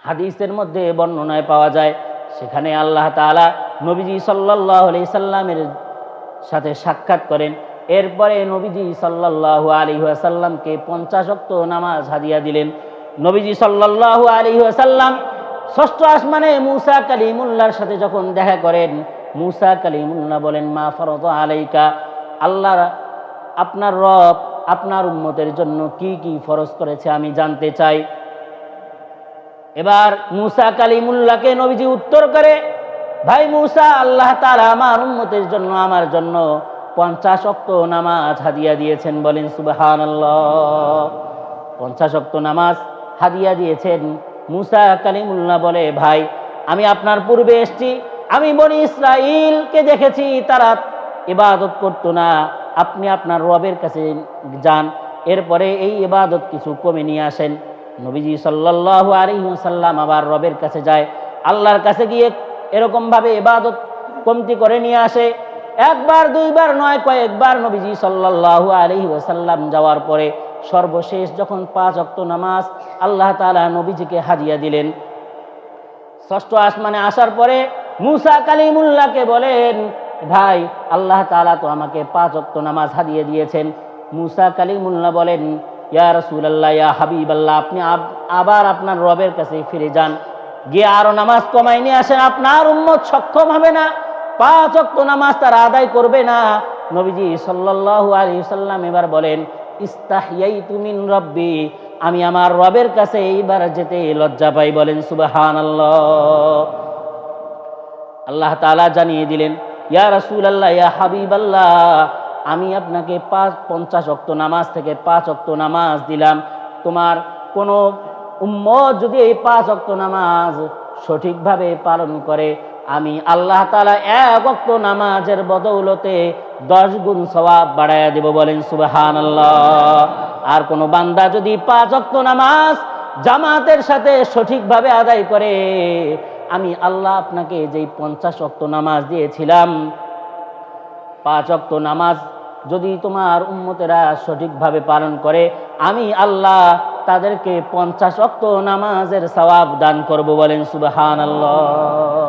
হাদিসের মধ্যে বর্ণনায় পাওয়া যায়। সেখানে আল্লাহ তাআলা নবীজি সাল্লাল্লাহু আলাইহি সাল্লামের সাথে সাক্ষাৎ করেন। এরপরে নবীজি সাল্লাল্লাহু আলাইহি ওয়াসাল্লামকে 50 ওয়াক্ত নামাজ হাদিয়া দিলেন। নবীজি সাল্লাল্লাহু আলাইহি ওয়াসাল্লাম ষষ্ঠ আসমানে মূসা কালিমুল্লাহর সাথে যখন দেখা করেন, মূসা কালিমুল্লাহ বলেন, মা ফরদ আলাইকা, আল্লাহ আপনার রব আপনার উম্মতের জন্য কি কি ফরজ করেছে আমি জানতে চাই। এবার মূসা কালিমুল্লাহকে নবীজি উত্তর করে, ভাই মূসা, আল্লাহ তাআলা আমার উম্মতের জন্য আমার জন্য 50 ওয়াক্ত নামাজ হাদিয়া দিয়েছেন। বলেন সুবহানাল্লাহ। 50 ওয়াক্ত নামাজ হাদিয়া দিয়েছেন। মূসা কালিমুল্লাহ বলে, ভাই আমি আপনার পূর্বে এসেছি, আমি বনি ইসরাইলকে দেখেছি তারা ইবাদত করতো না, আপনি আপনার রবের কাছে যান, এরপরে এই ইবাদত কিছু কমে নিয়ে আসেন। নবীজি সাল্লাল্লাহু আলাইহি ওয়াসাল্লাম আবার রবের কাছে যায়, আল্লাহর কাছে গিয়ে এরকম ভাবে ইবাদত কমতি করে নিয়ে আসে। একবার দুইবার নয়, কয়েকবার নবীজি সাল্লাল্লাহু আলাইহি ওয়াসাল্লাম যাওয়ার পরে সর্বশেষ যখন 5 ওয়াক্ত নামাজ আল্লাহ তাআলা নবীজিকে হাদিয়া দিলেন, ষষ্ঠ আসমানে আসার পরে মূসা কালিমুল্লাহকে বলেন, ভাই আল্লাহ তাআলা তো আমাকে 5 ওয়াক্ত নামাজ হাদিয়া দিয়েছেন। মূসা কালিমুল্লাহ বলেন, ইয়া রাসূলুল্লাহ, ইয়া হাবিবাল্লাহ, আপনি আবার আপনার রবের কাছে ফিরে যান, গিয়ে আরো নামাজ কমাই নিয়ে আসেন, আপনার উম্মত সক্ষম হবে না, 5 ওয়াক্ত নামাজ তারা আদায় করবে না। নবীজি সাল্লাল্লাহু আলাইহি ওয়াসাল্লাম এবার বলেন, ইস্তাহইয়াইতু মিন রাব্বি, আমি আমার রবের কাছে এইবার যেতে লজ্জা পাই। বলেন সুবহানাল্লাহ। আল্লাহ তাআলা জানিয়ে দিলেন, ইয়া রাসূলুল্লাহ, ইয়া হাবিবাল্লাহ, আমি আপনাকে 50 ওয়াক্ত নামাজ থেকে 5 ওয়াক্ত নামাজ দিলাম, তোমার কোন উম্মত যদি এই 5 ওয়াক্ত নামাজ সঠিকভাবে পালন করে, আমি আল্লাহ তাআলা 1 ওয়াক্ত নামাজের বদৌলতে 10 গুণ সওয়াব বাড়ায়া দেব। বলেন সুবহানাল্লাহ। আর কোন বান্দা যদি 5 ওয়াক্ত নামাজ জামাতের সাথে সঠিকভাবে আদায় করে, আমি আল্লাহ আপনাকে যেই 50 ওয়াক্ত নামাজ দিয়েছিলাম, 5 ওয়াক্ত নামাজ যদি তোমার উম্মতেরা সঠিকভাবে পালন করে, আমি আল্লাহ তাদেরকে 50 ওয়াক্ত নামাজের সওয়াব দান করব। বলেন সুবহানাল্লাহ।